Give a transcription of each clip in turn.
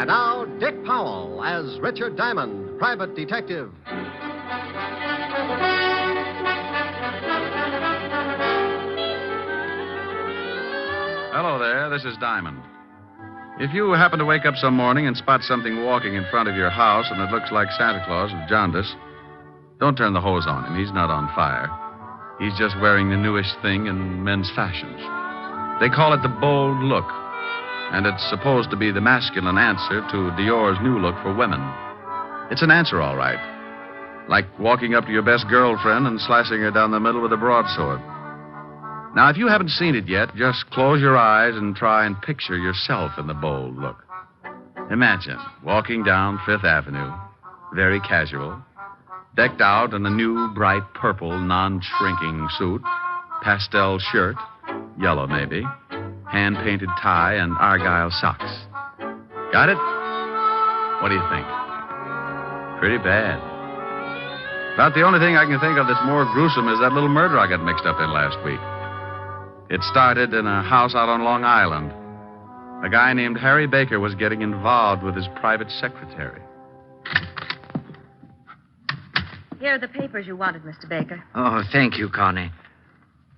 And now, Dick Powell as Richard Diamond, private detective. Hello there, this is Diamond. If you happen to wake up some morning and spot something walking in front of your house and it looks like Santa Claus with jaundice, don't turn the hose on him. He's not on fire. He's just wearing the newest thing in men's fashions. They call it the bold look, and it's supposed to be the masculine answer to Dior's new look for women. It's an answer, all right. Like walking up to your best girlfriend and slicing her down the middle with a broadsword. Now, if you haven't seen it yet, just close your eyes and try and picture yourself in the bold look. Imagine walking down Fifth Avenue, very casual, decked out in a new, bright purple, non-shrinking suit, pastel shirt, yellow maybe, hand-painted tie, and argyle socks. Got it? What do you think? Pretty bad. About the only thing I can think of that's more gruesome is that little murder I got mixed up in last week. It started in a house out on Long Island. A guy named Harry Baker was getting involved with his private secretary. Here are the papers you wanted, Mr. Baker. Oh, thank you, Connie.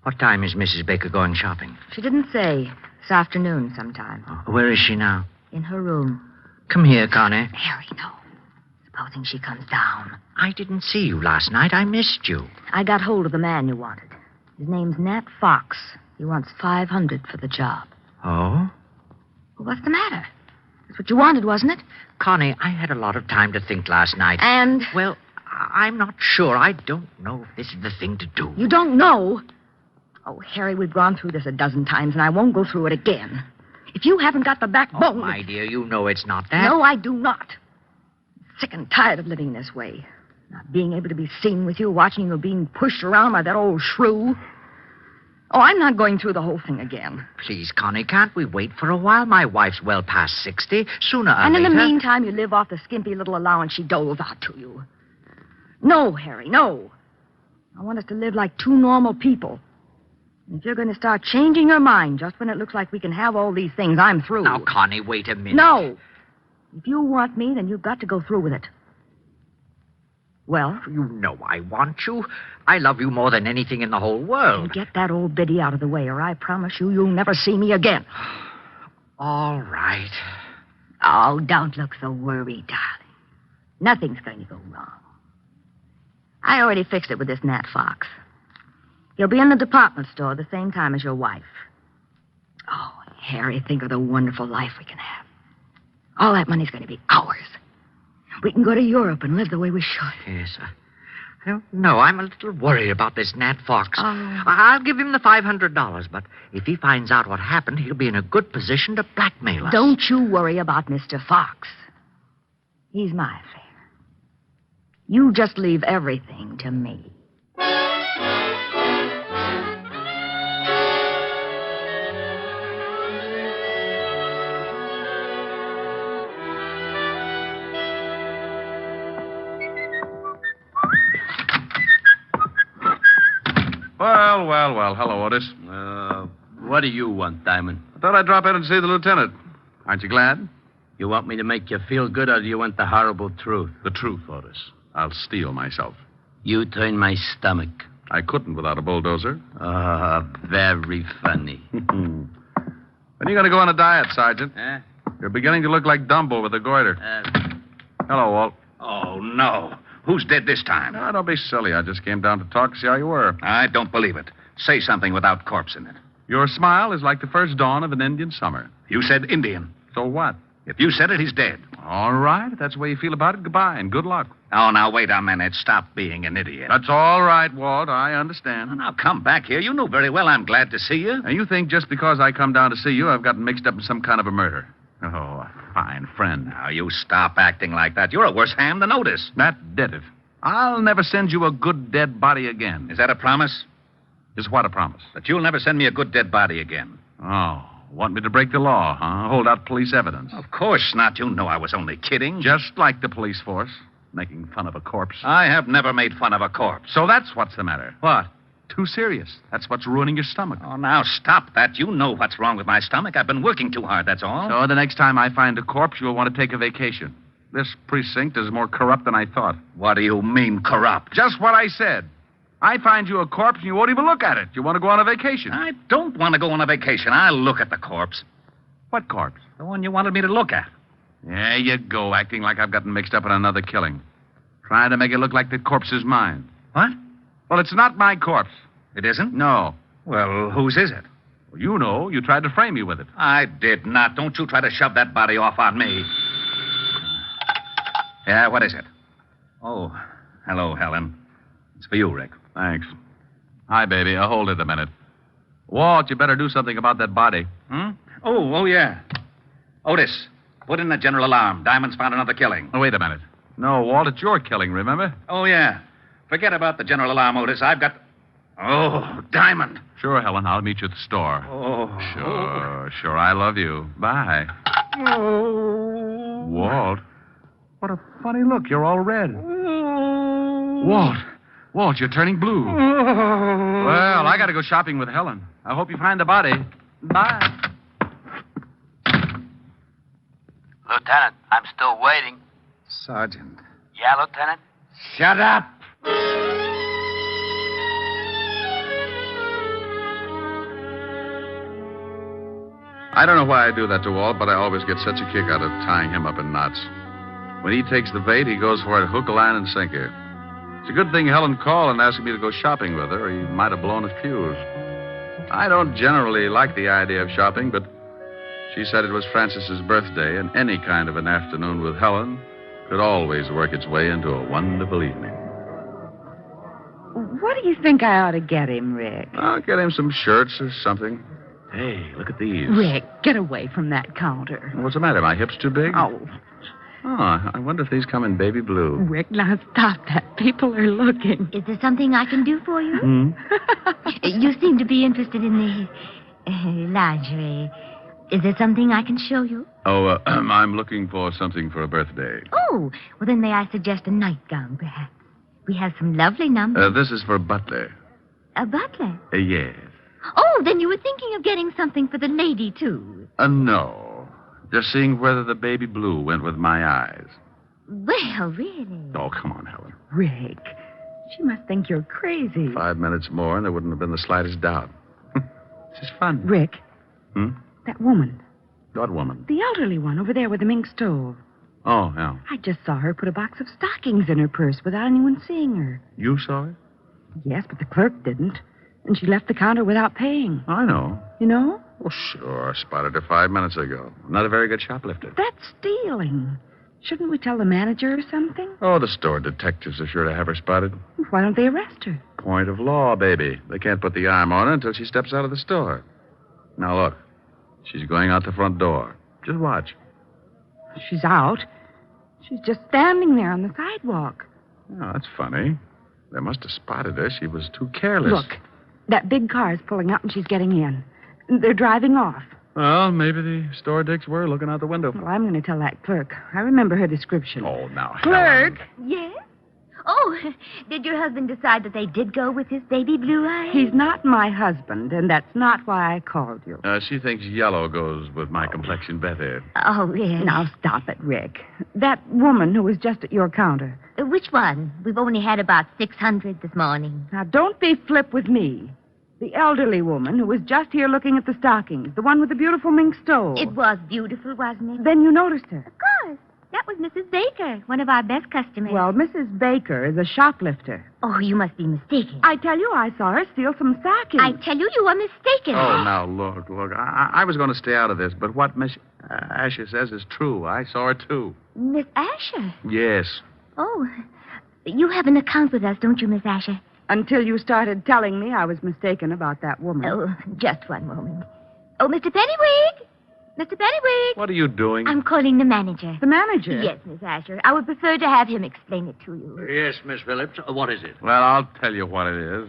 What time is Mrs. Baker going shopping? She didn't say. This afternoon sometime. Oh, where is she now? In her room. Come here, Connie. Harry, no. Supposing she comes down. I didn't see you last night. I missed you. I got hold of the man you wanted. His name's Nat Fox. He wants $500 for the job. Oh? Well, what's the matter? That's what you wanted, wasn't it? Connie, I had a lot of time to think last night. And? Well, I'm not sure. I don't know if this is the thing to do. You don't know? Oh, Harry, we've gone through this a dozen times, and I won't go through it again. If you haven't got the backbone... Oh, my dear, you know it's not that. No, I do not. I'm sick and tired of living this way. Not being able to be seen with you, watching you being pushed around by that old shrew. Oh, I'm not going through the whole thing again. Please, Connie, can't we wait for a while? My wife's well past 60. Sooner or and later... in the meantime, you live off the skimpy little allowance she doles out to you. No, Harry, no. I want us to live like two normal people. And if you're going to start changing your mind just when it looks like we can have all these things, I'm through. Now, Connie, wait a minute. No. If you want me, then you've got to go through with it. Well? You know I want you. I love you more than anything in the whole world. Get that old biddy out of the way, or I promise you you'll never see me again. All right. Oh, don't look so worried, darling. Nothing's going to go wrong. I already fixed it with this Nat Fox. He'll be in the department store the same time as your wife. Oh, Harry, think of the wonderful life we can have. All that money's going to be ours. We can go to Europe and live the way we should. Yes, I don't know. I'm a little worried about this Nat Fox. Oh. I'll give him the $500, but if he finds out what happened, he'll be in a good position to blackmail us. Don't you worry about Mr. Fox. He's my affair. You just leave everything to me. Well. Hello, Otis. What do you want, Diamond? I thought I'd drop in and see the lieutenant. Aren't you glad? You want me to make you feel good, or do you want the horrible truth? The truth, Otis. I'll steel myself. You turn my stomach. I couldn't without a bulldozer. Very funny. When are you going to go on a diet, Sergeant? Huh? You're beginning to look like Dumbo with a goiter. Hello, Walt. Oh, no. Who's dead this time? No, don't be silly. I just came down to talk to see how you were. I don't believe it. Say something without corpse in it. Your smile is like the first dawn of an Indian summer. You said Indian. So what? If you said it, he's dead. All right. If that's the way you feel about it, goodbye and good luck. Oh, now, wait a minute. Stop being an idiot. That's all right, Walt. I understand. Now, come back here. You know very well I'm glad to see you. Now, you think just because I come down to see you, I've gotten mixed up in some kind of a murder. Oh, a fine friend. Now, you stop acting like that. You're a worse ham than Otis. That did it. I'll never send you a good dead body again. Is that a promise? Is what a promise? That you'll never send me a good dead body again. Oh, want me to break the law, huh? Hold out police evidence. Of course not. You know I was only kidding. Just like the police force, making fun of a corpse. I have never made fun of a corpse. So that's what's the matter. What? too serious. That's what's ruining your stomach. Oh, now stop that. You know what's wrong with my stomach. I've been working too hard, that's all. So the next time I find a corpse, you'll want to take a vacation. This precinct is more corrupt than I thought. What do you mean, corrupt? Just what I said. I find you a corpse and you won't even look at it. You want to go on a vacation. I don't want to go on a vacation. I'll look at the corpse. What corpse? The one you wanted me to look at. There you go, acting like I've gotten mixed up in another killing. Trying to make it look like the corpse is mine. What? Well, it's not my corpse. It isn't? No. Well, whose is it? Well, you know. You tried to frame me with it. I did not. Don't you try to shove that body off on me. Yeah, what is it? Oh, hello, Helen. It's for you, Rick. Thanks. Hi, baby. Hold it a minute. Walt, you better do something about that body. Oh, yeah. Otis, put in the general alarm. Diamond's found another killing. Oh, wait a minute. No, Walt, it's your killing, remember? Oh, yeah. Forget about the general alarm, Otis. I've got... Oh, Diamond. Sure, Helen. I'll meet you at the store. Oh. Sure. I love you. Bye. Oh. Walt. What a funny look. You're all red. Walt, you're turning blue. Well, I got to go shopping with Helen. I hope you find the body. Bye. Lieutenant, I'm still waiting. Sergeant. Yeah, Lieutenant? Shut up. I don't know why I do that to Walt, but I always get such a kick out of tying him up in knots. When he takes the bait, he goes for it hook, line, and sinker. It's a good thing Helen called and asked me to go shopping with her, or he might have blown his fuse. I don't generally like the idea of shopping, but she said it was Frances's birthday, and any kind of an afternoon with Helen could always work its way into a wonderful evening. What do you think I ought to get him, Rick? I'll get him some shirts or something. Hey, look at these. Rick, get away from that counter. What's the matter? My hips too big? Oh, I wonder if these come in baby blue. Rick, now stop that. People are looking. Is there something I can do for you? You seem to be interested in the lingerie. Is there something I can show you? Oh, I'm looking for something for a birthday. Oh, well, then may I suggest a nightgown, perhaps? We have some lovely numbers. This is for Butler. A butler? Yes. Oh, then you were thinking of getting something for the lady, too. No. Just seeing whether the baby blue went with my eyes. Well, really? Oh, come on, Helen. Rick, she must think you're crazy. 5 minutes more, and there wouldn't have been the slightest doubt. This is fun. Rick, that woman, What woman? the elderly one over there with the mink stove. Oh, yeah. I just saw her put a box of stockings in her purse without anyone seeing her. You saw it? Yes, but the clerk didn't. And she left the counter without paying. I know. You know? Well, sure. I spotted her 5 minutes ago. Not a very good shoplifter. That's stealing. Shouldn't we tell the manager or something? Oh, the store detectives are sure to have her spotted. Why don't they arrest her? Point of law, baby. They can't put the arm on her until she steps out of the store. Now, look. She's going out the front door. Just watch. She's out. She's just standing there on the sidewalk. Oh, that's funny. They must have spotted her. She was too careless. Look, that big car is pulling up and she's getting in. They're driving off. Well, maybe the store dicks were looking out the window. Well, I'm going to tell that clerk. I remember her description. Oh, now, Clerk! Helen. Yes? Oh, did your husband decide that they did go with his baby blue eyes? He's not my husband, and that's not why I called you. She thinks yellow goes with my complexion better. Oh, yes. Now, stop it, Rick. That woman who was just at your counter. Which one? We've only had about 600 this morning. Now, don't be flip with me. The elderly woman who was just here looking at the stockings. The one with the beautiful mink stove. It was beautiful, wasn't it? Then you noticed her. Of course. That was Mrs. Baker, one of our best customers. Well, Mrs. Baker is a shoplifter. Oh, you must be mistaken. I tell you, I saw her steal some stockings. I tell you, you are mistaken. Oh, now, look. I was going to stay out of this, but what Miss Asher says is true. I saw her, too. Miss Asher? Yes. Oh, you have an account with us, don't you, Miss Asher? Until you started telling me I was mistaken about that woman. Oh, just one moment. Oh, Mr. Pennywig! Mr. Pennywig! What are you doing? I'm calling the manager. The manager? Yes, Miss Asher. I would prefer to have him explain it to you. Yes, Miss Phillips. What is it? Well, I'll tell you what it is.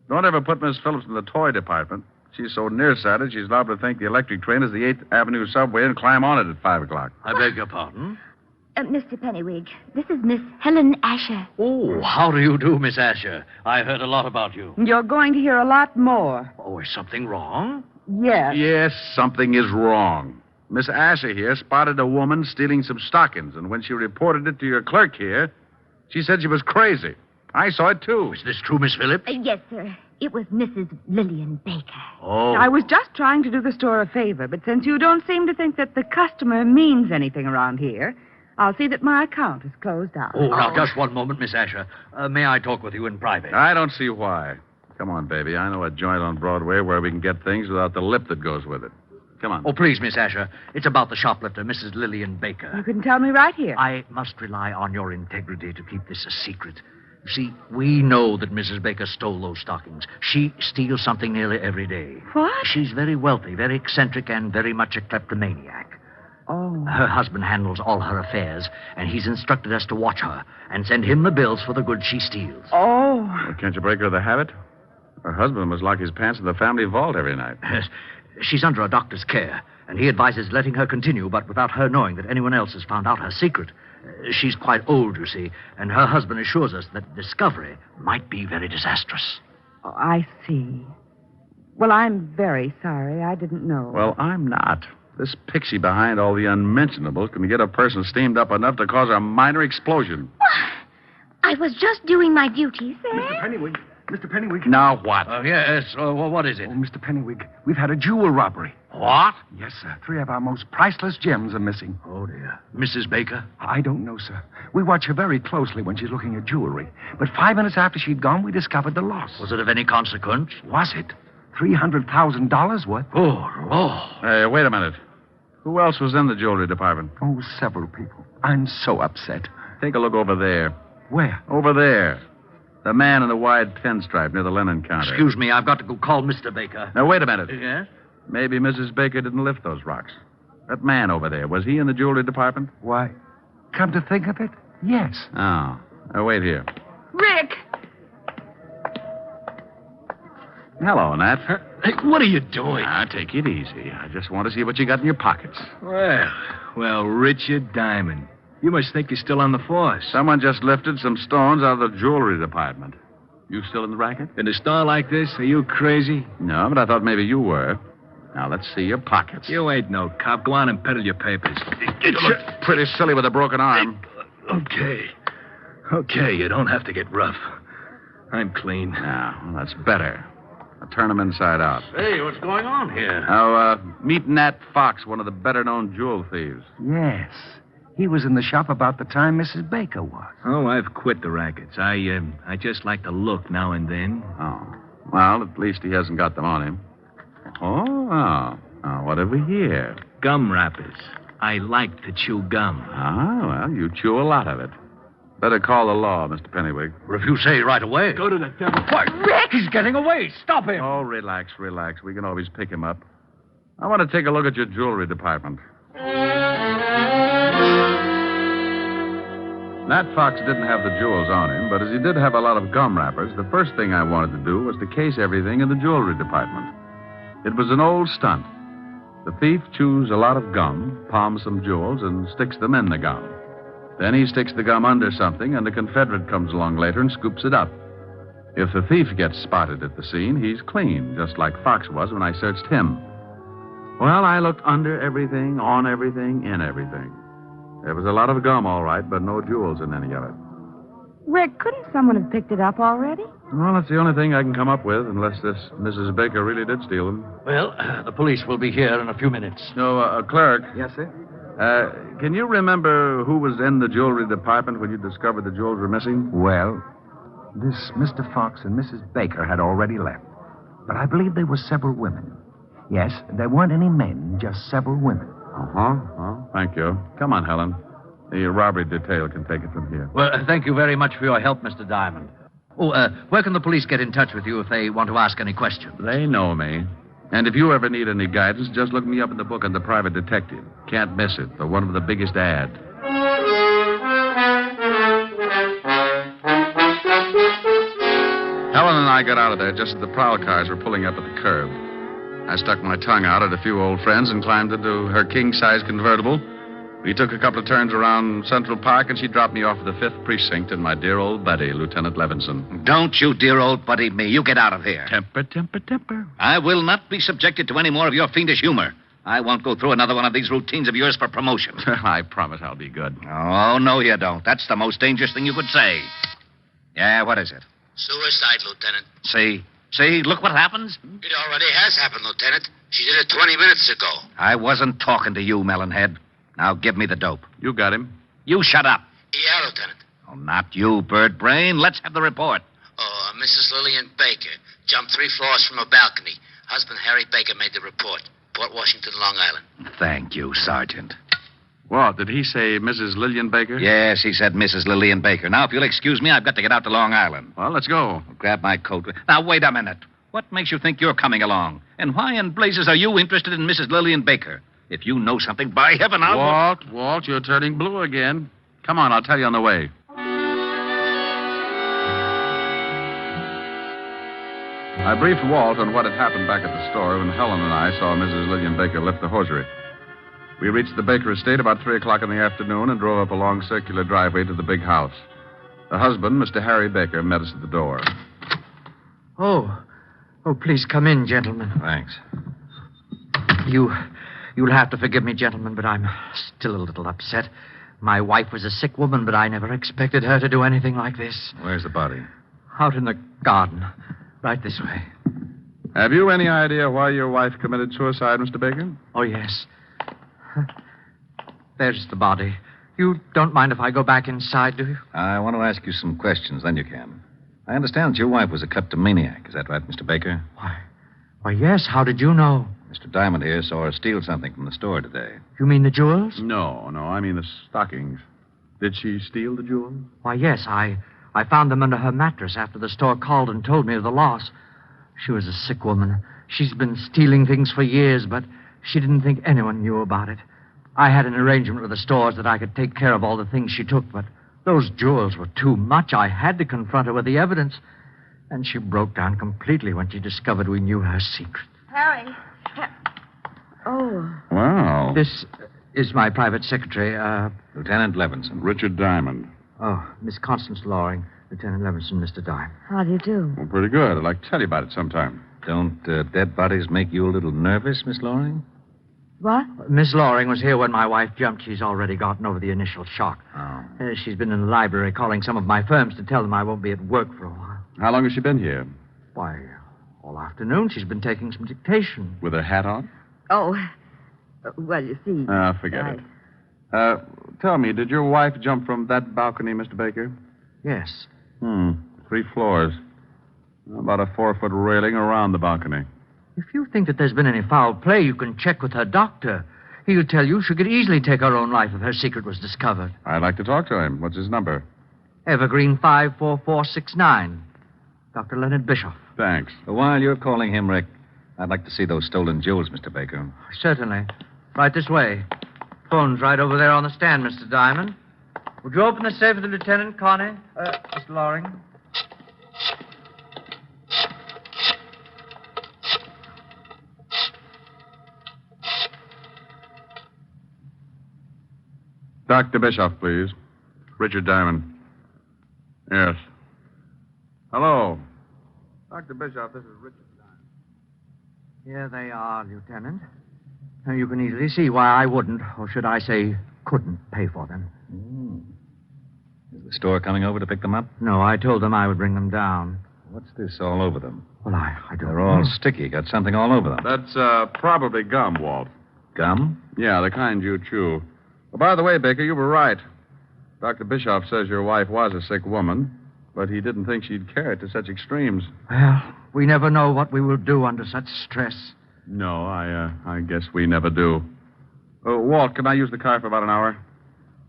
Don't ever put Miss Phillips in the toy department. She's so nearsighted, she's liable to think the electric train is the 8th Avenue subway and climb on it at 5 o'clock. I beg your pardon? Mr. Pennywig, this is Miss Helen Asher. Oh, how do you do, Miss Asher? I heard a lot about you. You're going to hear a lot more. Oh, is something wrong? Yes. Yes, something is wrong. Miss Asher here spotted a woman stealing some stockings, and when she reported it to your clerk here, she said she was crazy. I saw it, too. Is this true, Miss Phillips? Yes, sir. It was Mrs. Lillian Baker. Oh. I was just trying to do the store a favor, but since you don't seem to think that the customer means anything around here, I'll see that my account is closed out. Oh, now, just one moment, Miss Asher. May I talk with you in private? I don't see why. Come on, baby. I know a joint on Broadway where we can get things without the lip that goes with it. Come on. Oh, please, Miss Asher. It's about the shoplifter, Mrs. Lillian Baker. You can tell me right here. I must rely on your integrity to keep this a secret. You see, we know that Mrs. Baker stole those stockings. She steals something nearly every day. What? She's very wealthy, very eccentric, and very much a kleptomaniac. Oh. Her husband handles all her affairs, and he's instructed us to watch her and send him the bills for the goods she steals. Oh. Well, can't you break her of the habit? Her husband must lock his pants in the family vault every night. She's under a doctor's care, and he advises letting her continue, but without her knowing that anyone else has found out her secret. She's quite old, you see, and her husband assures us that discovery might be very disastrous. Oh, I see. Well, I'm very sorry. I didn't know. Well, I'm not. This pixie behind all the unmentionables can get a person steamed up enough to cause a minor explosion. I was just doing my duty, sir. Mr. Pennywig. Mr. Pennywig. Now what? Yes, what is it? Oh, Mr. Pennywig, we've had a jewel robbery. What? Yes, sir. 3 of our most priceless gems are missing. Oh, dear. Mrs. Baker? I don't know, sir. We watch her very closely when she's looking at jewelry. But 5 minutes after she'd gone, we discovered the loss. Was it of any consequence? Was it? $300,000 worth? Oh. Hey, wait a minute. Who else was in the jewelry department? Oh, several people. I'm so upset. Take a look over there. Where? Over there. The man in the wide pinstripe near the linen counter. Excuse me, I've got to go call Mr. Baker. Now, wait a minute. Yes? Maybe Mrs. Baker didn't lift those rocks. That man over there, was he in the jewelry department? Why, come to think of it, yes. Oh. Now, wait here. Rick! Hello, Nat. Hey, what are you doing? Now, take it easy. I just want to see what you got in your pockets. Well, Richard Diamond. You must think you're still on the force. Someone just lifted some stones out of the jewelry department. You still in the racket? In a store like this, are you crazy? No, but I thought maybe you were. Now, let's see your pockets. You ain't no cop. Go on and peddle your papers. You look pretty silly with a broken arm. Okay, you don't have to get rough. I'm clean. Now, well, that's better. Now, turn them inside out. Hey, what's going on here? Now, meet Nat Fox, one of the better-known jewel thieves. Yes. He was in the shop about the time Mrs. Baker was. Oh, I've quit the rackets. I just like to look now and then. Oh. Well, at least he hasn't got them on him. Oh. Now, what have we here? Gum wrappers. I like to chew gum. Well, you chew a lot of it. Better call the law, Mr. Pennywig. Or if you say right away. Go to the devil. What? Rick! He's getting away. Stop him. Oh, relax. We can always pick him up. I want to take a look at your jewelry department. Nat Fox didn't have the jewels on him, but as he did have a lot of gum wrappers, the first thing I wanted to do was to case everything in the jewelry department. It was an old stunt. The thief chews a lot of gum, palms some jewels, and sticks them in the gum. Then he sticks the gum under something, and the Confederate comes along later and scoops it up. If the thief gets spotted at the scene, he's clean, just like Fox was when I searched him. Well, I looked under everything, on everything, in everything. There was a lot of gum, all right, but no jewels in any of it. Rick, couldn't someone have picked it up already? Well, that's the only thing I can come up with, unless this Mrs. Baker really did steal them. Well, the police will be here in a few minutes. No, clerk. Yes, sir? Can you remember who was in the jewelry department when you discovered the jewels were missing? Well, this Mr. Fox and Mrs. Baker had already left. But I believe there were several women. Yes, there weren't any men, just several women. Uh-huh. Oh, thank you. Come on, Helen. The robbery detail can take it from here. Well, thank you very much for your help, Mr. Diamond. Oh, where can the police get in touch with you if they want to ask any questions? They know me. And if you ever need any guidance, just look me up in the book on the private detective. Can't miss it. The one with the biggest ad. Helen and I got out of there just as the prowl cars were pulling up at the curb. I stuck my tongue out at a few old friends and climbed into her king-size convertible We took a couple of turns around Central Park, and she dropped me off at the 5th Precinct and my dear old buddy, Lieutenant Levinson. Don't you dear old buddy me. You get out of here. Temper. I will not be subjected to any more of your fiendish humor. I won't go through another one of these routines of yours for promotion. I promise I'll be good. Oh, no, you don't. That's the most dangerous thing you could say. Yeah, what is it? Suicide, Lieutenant. See, look what happens. It already has happened, Lieutenant. She did it 20 minutes ago. I wasn't talking to you, Melonhead. Now give me the dope. You got him. You shut up. Yeah, Lieutenant. Oh, not you, Bird Brain. Let's have the report. Oh, Mrs. Lillian Baker jumped 3 floors from a balcony. Husband Harry Baker made the report. Port Washington, Long Island. Thank you, Sergeant. What, did he say Mrs. Lillian Baker? Yes, he said Mrs. Lillian Baker. Now, if you'll excuse me, I've got to get out to Long Island. Well, let's go. Grab my coat. Now, wait a minute. What makes you think you're coming along? And why in blazes are you interested in Mrs. Lillian Baker? If you know something, by heaven, I'll... Walt, you're turning blue again. Come on, I'll tell you on the way. I briefed Walt on what had happened back at the store when Helen and I saw Mrs. Lillian Baker lift the hosiery. We reached the Baker estate about 3 o'clock in the afternoon and drove up a long circular driveway to the big house. The husband, Mr. Harry Baker, met us at the door. Oh, please come in, gentlemen. Thanks. You'll have to forgive me, gentlemen, but I'm still a little upset. My wife was a sick woman, but I never expected her to do anything like this. Where's the body? Out in the garden. Right this way. Have you any idea why your wife committed suicide, Mr. Baker? Oh, yes. There's the body. You don't mind if I go back inside, do you? I want to ask you some questions, then you can. I understand that your wife was a kleptomaniac. Is that right, Mr. Baker? Why, yes. How did you know? Mr. Diamond here saw her steal something from the store today. You mean the jewels? No, I mean the stockings. Did she steal the jewels? Why, yes. I found them under her mattress after the store called and told me of the loss. She was a sick woman. She's been stealing things for years, but she didn't think anyone knew about it. I had an arrangement with the stores that I could take care of all the things she took, but those jewels were too much. I had to confront her with the evidence. And she broke down completely when she discovered we knew her secret. Harry. Oh. Wow. This is my private secretary, Lieutenant Levinson. Richard Diamond. Oh, Miss Constance Loring, Lieutenant Levinson, Mr. Diamond. How do you do? Well, pretty good. I'd like to tell you about it sometime. Don't dead bodies make you a little nervous, Miss Loring? What? Miss Loring was here when my wife jumped. She's already gotten over the initial shock. Oh. She's been in the library calling some of my firms to tell them I won't be at work for a while. How long has she been here? Why, all afternoon she's been taking some dictation. With her hat on? Oh, well, you see... Forget it. Tell me, did your wife jump from that balcony, Mr. Baker? Yes. 3 floors. About a 4-foot railing around the balcony. If you think that there's been any foul play, you can check with her doctor. He'll tell you she could easily take her own life if her secret was discovered. I'd like to talk to him. What's his number? Evergreen 54469. Dr. Leonard Bischoff. Thanks. While you're calling him, Rick, I'd like to see those stolen jewels, Mr. Baker. Certainly. Right this way. Phone's right over there on the stand, Mr. Diamond. Would you open the safe for the lieutenant, Connie? Mr. Loring? Dr. Bischoff, please. Richard Diamond. Yes. Hello. Dr. Bischoff, this is Richard Diamond. Here they are, Lieutenant. Now, you can easily see why I wouldn't, or should I say, couldn't pay for them. Is the store coming over to pick them up? No, I told them I would bring them down. What's this all over them? Well, I don't They're all know. sticky. Got something all over them. That's probably gum, Walt. Gum? Yeah, the kind you chew. Oh, by the way, Baker, you were right. Dr. Bischoff says your wife was a sick woman, but he didn't think she'd carry it to such extremes. Well, we never know what we will do under such stress. No, I guess we never do. Walt, can I use the car for about an hour?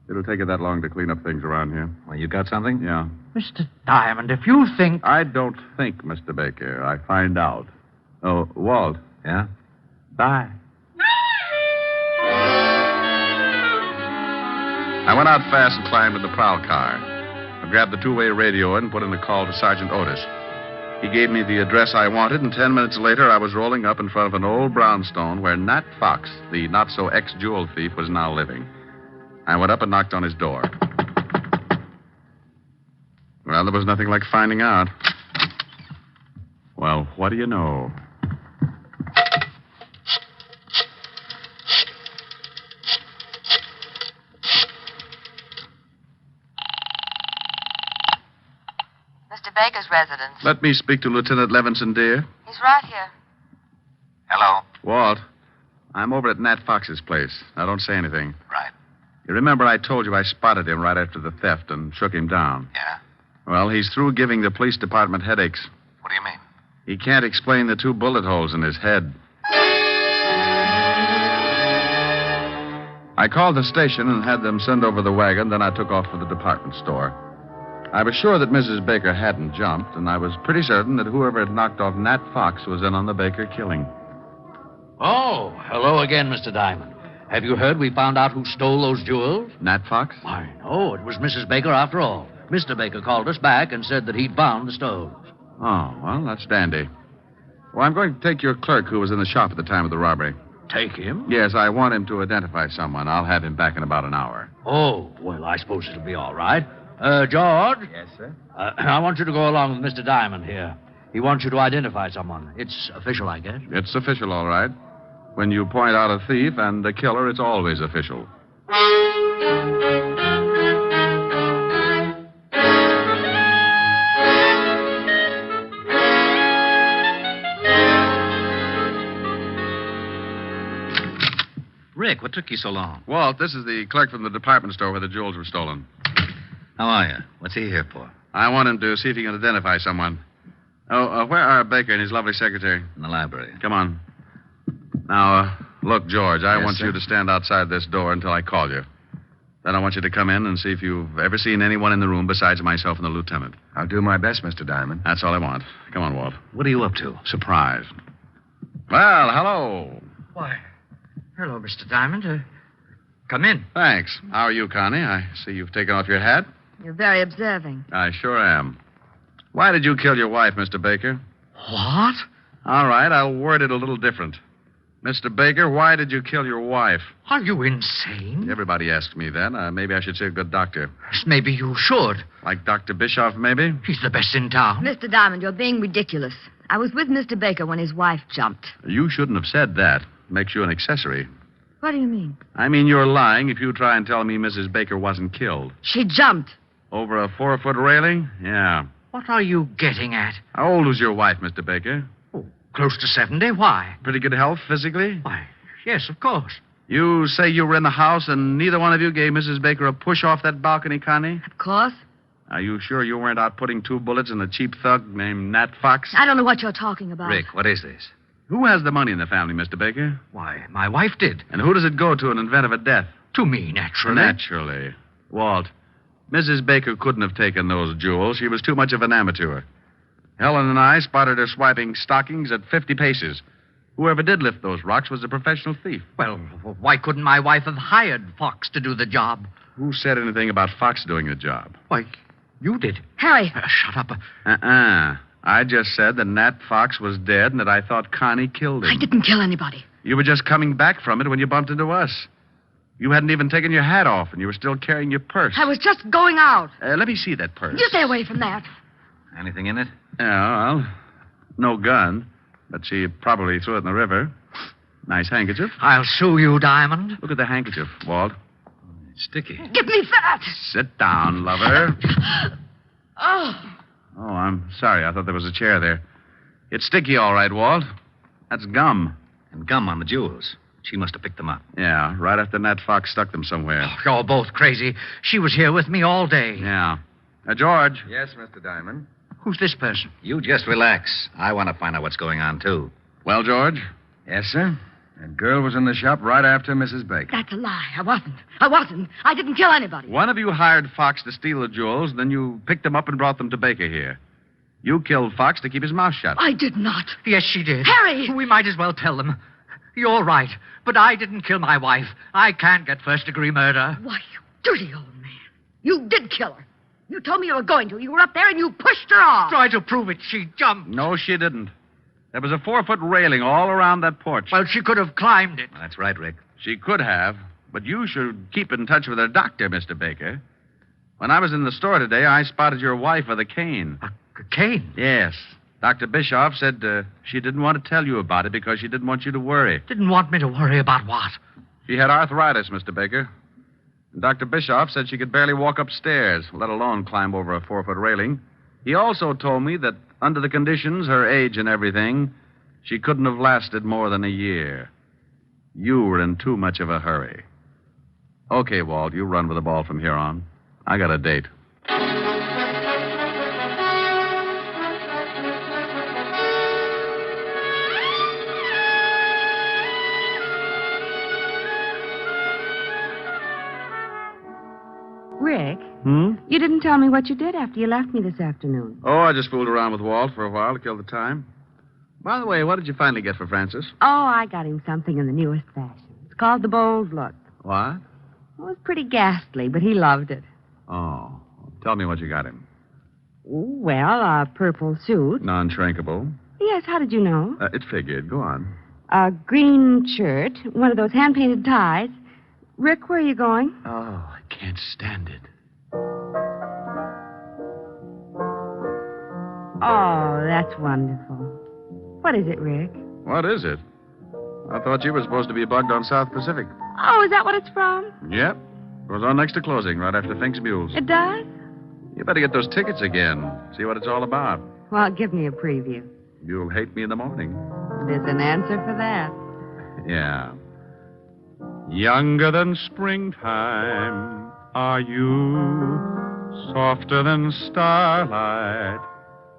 It'll take it that long to clean up things around here. Well, you got something? Yeah. Mr. Diamond, if you think... I don't think, Mr. Baker. I find out. Oh, Walt. Yeah? Bye. I went out fast and climbed in the prowl car. I grabbed the 2-way radio and put in a call to Sergeant Otis. He gave me the address I wanted, and 10 minutes later, I was rolling up in front of an old brownstone where Nat Fox, the not-so-ex-jewel thief, was now living. I went up and knocked on his door. Well, there was nothing like finding out. Well, what do you know? Mr. Baker's residence. Let me speak to Lieutenant Levinson, dear. He's right here. Hello? Walt, I'm over at Nat Fox's place. Now, don't say anything. Right. You remember I told you I spotted him right after the theft and shook him down? Yeah? Well, he's through giving the police department headaches. What do you mean? He can't explain the 2 bullet holes in his head. I called the station and had them send over the wagon, then I took off for the department store. I was sure that Mrs. Baker hadn't jumped, and I was pretty certain that whoever had knocked off Nat Fox was in on the Baker killing. Oh, hello again, Mr. Diamond. Have you heard we found out who stole those jewels? Nat Fox? I know. It was Mrs. Baker after all. Mr. Baker called us back and said that he'd found the stones. Oh, well, that's dandy. Well, I'm going to take your clerk who was in the shop at the time of the robbery. Take him? Yes, I want him to identify someone. I'll have him back in about an hour. Oh, well, I suppose it'll be all right. George? Yes, sir? I want you to go along with Mr. Diamond here. He wants you to identify someone. It's official, I guess. It's official, all right. When you point out a thief and the killer, it's always official. Rick, what took you so long? Walt, this is the clerk from the department store where the jewels were stolen. How are you? What's he here for? I want him to see if he can identify someone. Oh, where are Baker and his lovely secretary? In the library. Come on. Now, look, George, I Yes, want sir? you to stand outside this door until I call you. Then I want you to come in and see if you've ever seen anyone in the room besides myself and the lieutenant. I'll do my best, Mr. Diamond. That's all I want. Come on, Walt. What are you up to? Surprise. Well, hello. Why, hello, Mr. Diamond. Come in. Thanks. How are you, Connie? I see you've taken off your hat. You're very observing. I sure am. Why did you kill your wife, Mr. Baker? What? All right, I'll word it a little different. Mr. Baker, why did you kill your wife? Are you insane? Everybody asks me that. Maybe I should say a good doctor. Maybe you should. Like Dr. Bischoff, maybe? He's the best in town. Mr. Diamond, you're being ridiculous. I was with Mr. Baker when his wife jumped. You shouldn't have said that. Makes you an accessory. What do you mean? I mean, you're lying if you try and tell me Mrs. Baker wasn't killed. She jumped. Over a 4-foot railing? Yeah. What are you getting at? How old was your wife, Mr. Baker? Oh, close to 70. Why? Pretty good health physically? Why, yes, of course. You say you were in the house and neither one of you gave Mrs. Baker a push off that balcony, Connie? Of course. Are you sure you weren't out putting 2 bullets in a cheap thug named Nat Fox? I don't know what you're talking about. Rick, what is this? Who has the money in the family, Mr. Baker? Why, my wife did. And who does it go to in event of a death? To me, naturally. Naturally. Walt, Mrs. Baker couldn't have taken those jewels. She was too much of an amateur. Helen and I spotted her swiping stockings at 50 paces. Whoever did lift those rocks was a professional thief. Well, why couldn't my wife have hired Fox to do the job? Who said anything about Fox doing the job? Why, you did. Harry. Shut up. I just said that Nat Fox was dead and that I thought Connie killed him. I didn't kill anybody. You were just coming back from it when you bumped into us. You hadn't even taken your hat off, and you were still carrying your purse. I was just going out. Let me see that purse. You stay away from that. Anything in it? Yeah, well, no gun, but she probably threw it in the river. Nice handkerchief. I'll sue you, Diamond. Look at the handkerchief, Walt. It's sticky. Give me that. Sit down, lover. Oh. Oh, I'm sorry. I thought there was a chair there. It's sticky, all right, Walt. That's gum. And gum on the jewels. She must have picked them up. Yeah, right after Nat Fox stuck them somewhere. Oh, you're both crazy. She was here with me all day. Yeah. George. Yes, Mr. Diamond. Who's this person? You just relax. I want to find out what's going on, too. Well, George? Yes, sir. That girl was in the shop right after Mrs. Baker. That's a lie. I wasn't. I didn't kill anybody. One of you hired Fox to steal the jewels, then you picked them up and brought them to Baker here. You killed Fox to keep his mouth shut. I did not. Yes, she did. Harry! We might as well tell them. You're right, but I didn't kill my wife. I can't get first-degree murder. Why, you dirty old man. You did kill her. You told me you were going to. You were up there and you pushed her off. Try to prove it. She jumped. No, she didn't. There was a 4-foot railing all around that porch. Well, she could have climbed it. That's right, Rick. She could have, But you should keep in touch with her doctor, Mr. Baker. When I was in the store today, I spotted your wife with a cane. A cane? Yes. Dr. Bischoff said she didn't want to tell you about it because she didn't want you to worry. Didn't want me to worry about what? She had arthritis, Mr. Baker. And Dr. Bischoff said she could barely walk upstairs, let alone climb over a 4-foot railing. He also told me that under the conditions, her age and everything, she couldn't have lasted more than a year. You were in too much of a hurry. Okay, Walt, you run with the ball from here on. I got a date. Rick, you didn't tell me what you did after you left me this afternoon. Oh, I just fooled around with Walt for a while to kill the time. By the way, what did you finally get for Francis? Oh, I got him something in the newest fashion. It's called the Bold Look. What? It was pretty ghastly, but he loved it. Oh, tell me what you got him. Well, a purple suit. Non-shrinkable. Yes, how did you know? It figured. Go on. A green shirt, one of those hand-painted ties. Rick, where are you going? Oh, I can't stand it. Oh, that's wonderful. What is it, Rick? What is it? I thought you were supposed to be bugged on South Pacific. Oh, is that what it's from? Yep. Goes on next to closing, right after Fink's Mules. It does? You better get those tickets again. See what it's all about. Well, give me a preview. You'll hate me in the morning. There's an answer for that. Yeah. Younger than springtime are you, softer than starlight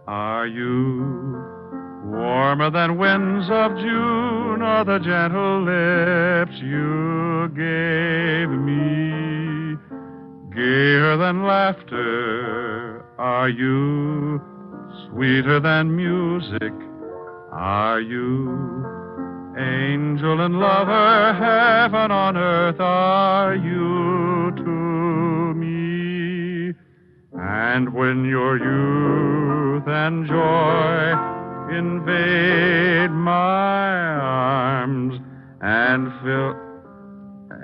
are you, warmer than winds of June are the gentle lips you gave me, gayer than laughter are you, sweeter than music are you, angel and lover, heaven on earth are you to me. And when your youth and joy invade my arms and fill...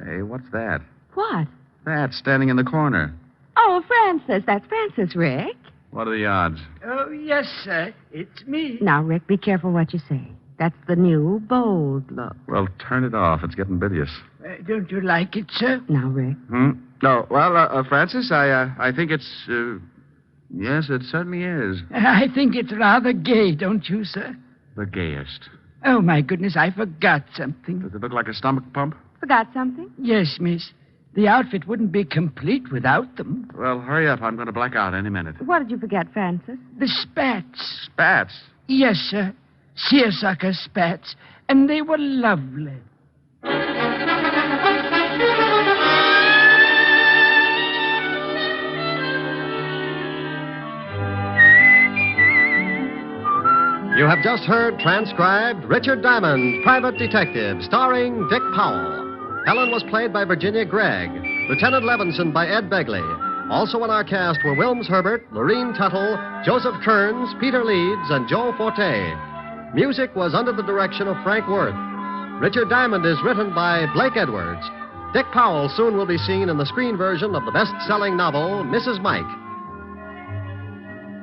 Hey, what's that? What? That standing in the corner. Oh, Francis. That's Francis, Rick. What are the odds? Oh, yes, sir. It's me. Now, Rick, be careful what you say. That's the new Bold Look. Well, turn it off. It's getting bilious. Don't you like it, sir? Now, Rick. No. Well, Francis, I think it's... yes, it certainly is. I think it's rather gay, don't you, sir? The gayest. Oh, my goodness, I forgot something. Does it look like a stomach pump? Forgot something? Yes, miss. The outfit wouldn't be complete without them. Well, hurry up. I'm going to black out any minute. What did you forget, Francis? The spats. Spats? Yes, sir. Seersucker spats. And they were lovely. You have just heard transcribed Richard Diamond, Private Detective, starring Dick Powell. Helen was played by Virginia Gregg, Lieutenant Levinson by Ed Begley. Also in our cast were Wilms Herbert, Lorene Tuttle, Joseph Kearns, Peter Leeds, and Joe Forte. Music was under the direction of Frank Worth. Richard Diamond is written by Blake Edwards. Dick Powell soon will be seen in the screen version of the best-selling novel, Mrs. Mike.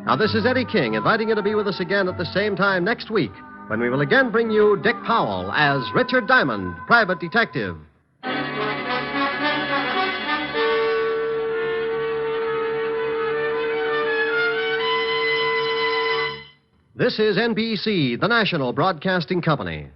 Now, this is Eddie King inviting you to be with us again at the same time next week when we will again bring you Dick Powell as Richard Diamond, Private Detective. This is NBC, the national broadcasting company.